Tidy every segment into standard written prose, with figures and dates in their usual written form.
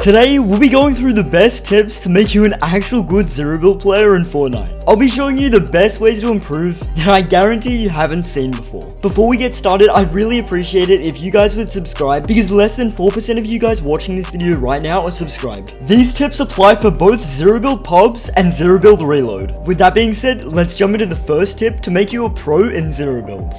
Today, we'll be going through the best tips to make you an actual good zero build player in Fortnite. I'll be showing you the best ways to improve that I guarantee you haven't seen before. Before we get started, I'd really appreciate it if you guys would subscribe because less than 4% of you guys watching this video right now are subscribed. These tips apply for both zero build pubs and zero build reload. With that being said, let's jump into the first tip to make you a pro in zero build.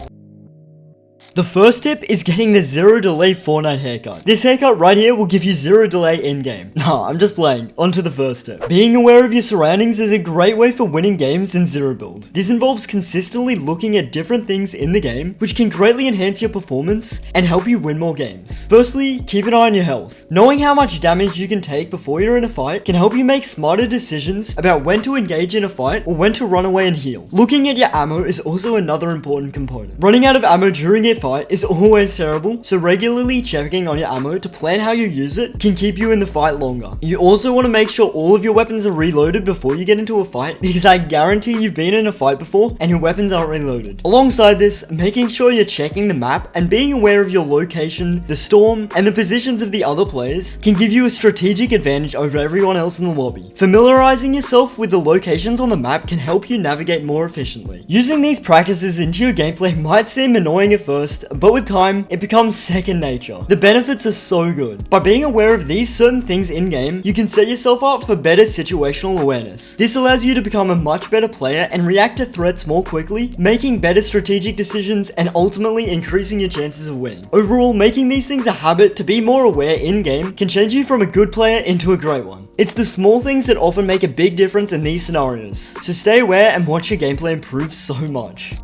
The first tip is getting the zero delay Fortnite haircut. This haircut right here will give you zero delay in game. Nah, I'm just playing. On to the first tip. Being aware of your surroundings is a great way for winning games in zero build. This involves consistently looking at different things in the game, which can greatly enhance your performance and help you win more games. Firstly, keep an eye on your health. Knowing how much damage you can take before you're in a fight can help you make smarter decisions about when to engage in a fight or when to run away and heal. Looking at your ammo is also another important component. Running out of ammo during a fight is always terrible, so regularly checking on your ammo to plan how you use it can keep you in the fight longer. You also want to make sure all of your weapons are reloaded before you get into a fight, because I guarantee you've been in a fight before and your weapons aren't reloaded. Alongside this, making sure you're checking the map and being aware of your location, the storm, and the positions of the other players can give you a strategic advantage over everyone else in the lobby. Familiarizing yourself with the locations on the map can help you navigate more efficiently. Using these practices into your gameplay might seem annoying at first, but with time, it becomes second nature. The benefits are so good. By being aware of these certain things in game, you can set yourself up for better situational awareness. This allows you to become a much better player and react to threats more quickly, making better strategic decisions and ultimately increasing your chances of winning. Overall, making these things a habit to be more aware in game can change you from a good player into a great one. It's the small things that often make a big difference in these scenarios, so stay aware and watch your gameplay improve so much.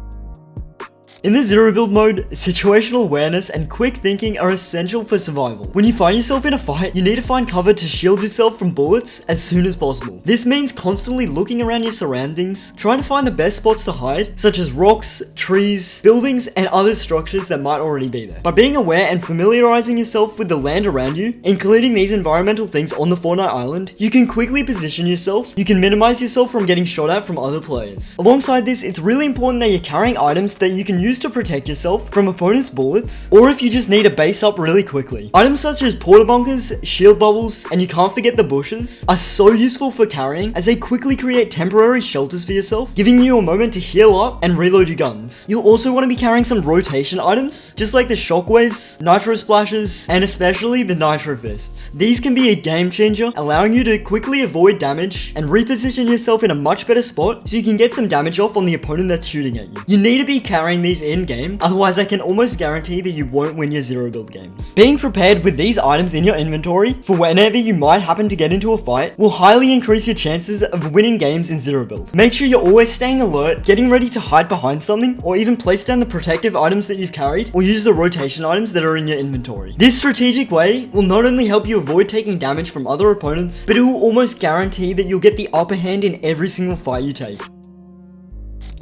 In the zero build mode, situational awareness and quick thinking are essential for survival. When you find yourself in a fight, you need to find cover to shield yourself from bullets as soon as possible. This means constantly looking around your surroundings, trying to find the best spots to hide, such as rocks, trees, buildings, and other structures that might already be there. By being aware and familiarizing yourself with the land around you, including these environmental things on the Fortnite island, you can quickly position yourself, you can minimize yourself from getting shot at from other players. Alongside this, it's really important that you're carrying items that you can use to protect yourself from opponents' bullets, or if you just need to base up really quickly. Items such as porta bunkers, shield bubbles, and you can't forget the bushes are so useful for carrying as they quickly create temporary shelters for yourself, giving you a moment to heal up and reload your guns. You'll also want to be carrying some rotation items, just like the shockwaves, nitro splashes, and especially the nitro fists. These can be a game changer, allowing you to quickly avoid damage and reposition yourself in a much better spot so you can get some damage off on the opponent that's shooting at you. You need to be carrying these in game, otherwise I can almost guarantee that you won't win your zero build games. Being prepared with these items in your inventory for whenever you might happen to get into a fight will highly increase your chances of winning games in zero build. Make sure you're always staying alert, getting ready to hide behind something, or even place down the protective items that you've carried, or use the rotation items that are in your inventory. This strategic way will not only help you avoid taking damage from other opponents, but it will almost guarantee that you'll get the upper hand in every single fight you take.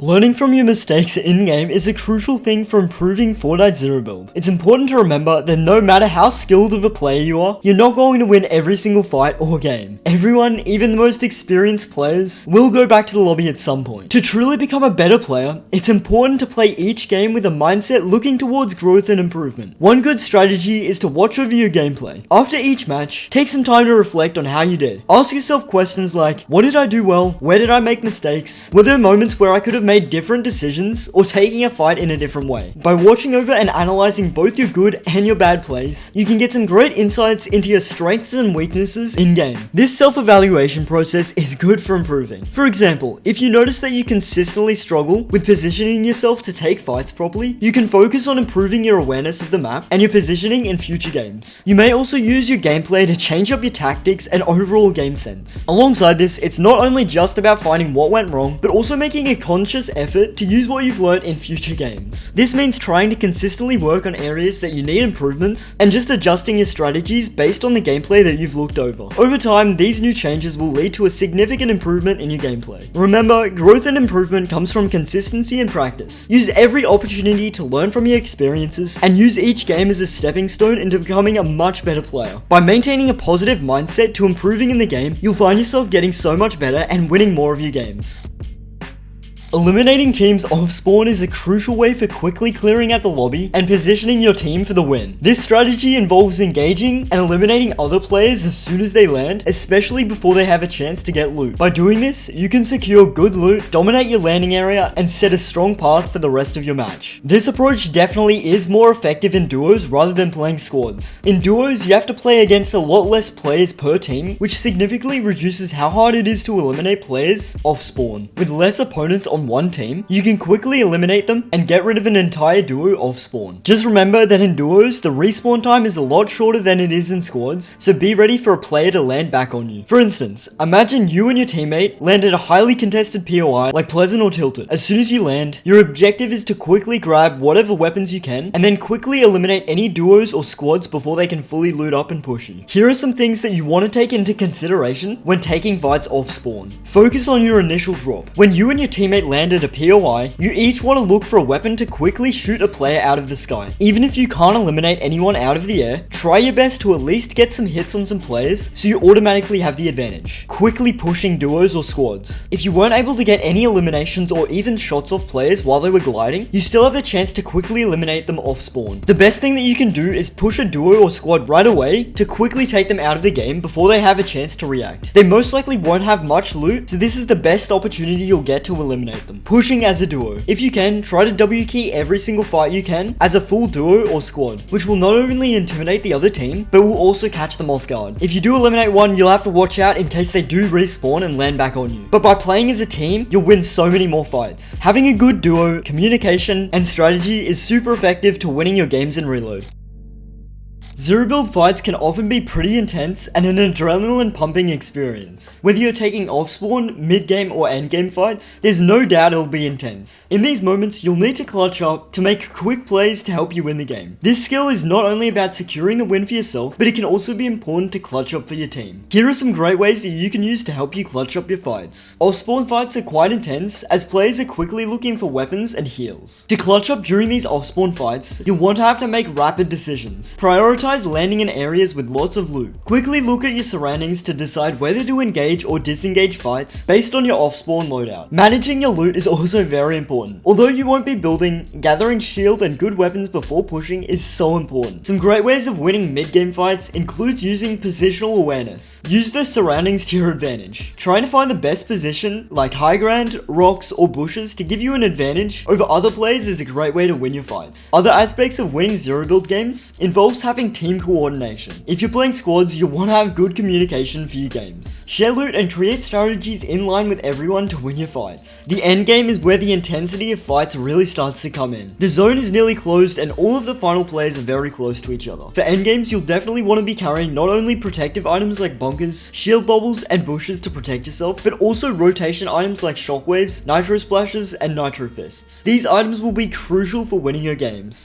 Learning from your mistakes in-game is a crucial thing for improving Fortnite zero build. It's important to remember that no matter how skilled of a player you are, you're not going to win every single fight or game. Everyone, even the most experienced players, will go back to the lobby at some point. To truly become a better player, it's important to play each game with a mindset looking towards growth and improvement. One good strategy is to watch over your gameplay. After each match, take some time to reflect on how you did. Ask yourself questions like, what did I do well? Where did I make mistakes? Were there moments where I could have made different decisions or taking a fight in a different way? By watching over and analyzing both your good and your bad plays, you can get some great insights into your strengths and weaknesses in game. This self-evaluation process is good for improving. For example, if you notice that you consistently struggle with positioning yourself to take fights properly, you can focus on improving your awareness of the map and your positioning in future games. You may also use your gameplay to change up your tactics and overall game sense. Alongside this, it's not only just about finding what went wrong, but also making a conscious effort to use what you've learned in future games. This means trying to consistently work on areas that you need improvements and just adjusting your strategies based on the gameplay that you've looked over. Over time, these new changes will lead to a significant improvement in your gameplay. Remember, growth and improvement comes from consistency and practice. Use every opportunity to learn from your experiences and use each game as a stepping stone into becoming a much better player. By maintaining a positive mindset to improving in the game, you'll find yourself getting so much better and winning more of your games. Eliminating teams off spawn is a crucial way for quickly clearing out the lobby and positioning your team for the win. This strategy involves engaging and eliminating other players as soon as they land, especially before they have a chance to get loot. By doing this, you can secure good loot, dominate your landing area, and set a strong path for the rest of your match. This approach definitely is more effective in duos rather than playing squads. In duos, you have to play against a lot less players per team, which significantly reduces how hard it is to eliminate players off spawn. With less opponents on one team, you can quickly eliminate them and get rid of an entire duo off spawn. Just remember that in duos, the respawn time is a lot shorter than it is in squads, so be ready for a player to land back on you. For instance, imagine you and your teammate land at a highly contested POI like Pleasant or Tilted. As soon as you land, your objective is to quickly grab whatever weapons you can, and then quickly eliminate any duos or squads before they can fully loot up and push you. Here are some things that you want to take into consideration when taking fights off spawn. Focus on your initial drop. When you and your teammate land at a POI, you each want to look for a weapon to quickly shoot a player out of the sky. Even if you can't eliminate anyone out of the air, try your best to at least get some hits on some players so you automatically have the advantage. Quickly pushing duos or squads. If you weren't able to get any eliminations or even shots off players while they were gliding, you still have the chance to quickly eliminate them off spawn. The best thing that you can do is push a duo or squad right away to quickly take them out of the game before they have a chance to react. They most likely won't have much loot, so this is the best opportunity you'll get to eliminate them. Pushing as a duo. If you can, try to W key every single fight you can as a full duo or squad, which will not only intimidate the other team, but will also catch them off guard. If you do eliminate one, you'll have to watch out in case they do respawn and land back on you. But by playing as a team, you'll win so many more fights. Having a good duo, communication, and strategy is super effective to winning your games in Reload. Zero build fights can often be pretty intense and an adrenaline pumping experience. Whether you're taking off spawn, mid game or end game fights, there's no doubt it'll be intense. In these moments, you'll need to clutch up to make quick plays to help you win the game. This skill is not only about securing the win for yourself, but it can also be important to clutch up for your team. Here are some great ways that you can use to help you clutch up your fights. Off spawn fights are quite intense as players are quickly looking for weapons and heals. To clutch up during these off spawn fights, you'll want to have to make rapid decisions. Prioritize landing in areas with lots of loot. Quickly look at your surroundings to decide whether to engage or disengage fights based on your off-spawn loadout. Managing your loot is also very important. Although you won't be building, gathering shield and good weapons before pushing is so important. Some great ways of winning mid-game fights includes using positional awareness. Use the surroundings to your advantage. Trying to find the best position like high ground, rocks, or bushes to give you an advantage over other players is a great way to win your fights. Other aspects of winning zero build games involves having team coordination. If you're playing squads, you'll want to have good communication for your games. Share loot and create strategies in line with everyone to win your fights. The end game is where the intensity of fights really starts to come in. The zone is nearly closed and all of the final players are very close to each other. For end games, you'll definitely want to be carrying not only protective items like bunkers, shield bubbles, and bushes to protect yourself, but also rotation items like shockwaves, nitro splashes, and nitro fists. These items will be crucial for winning your games.